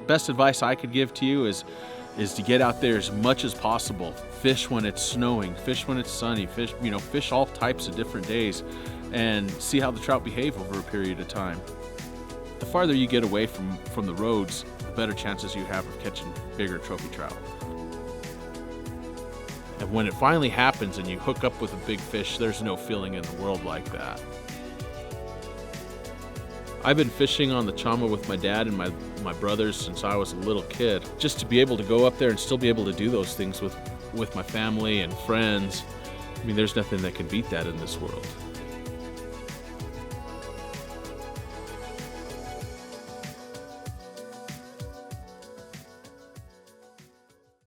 best advice I could give to you is to get out there as much as possible. Fish when it's snowing, fish when it's sunny, fish all types of different days, and see how the trout behave over a period of time. The farther you get away from the roads, the better chances you have of catching bigger trophy trout. And when it finally happens and you hook up with a big fish, there's no feeling in the world like that. I've been fishing on the Chama with my dad and my brothers since I was a little kid. Just to be able to go up there and still be able to do those things with my family and friends, I mean, there's nothing that can beat that in this world.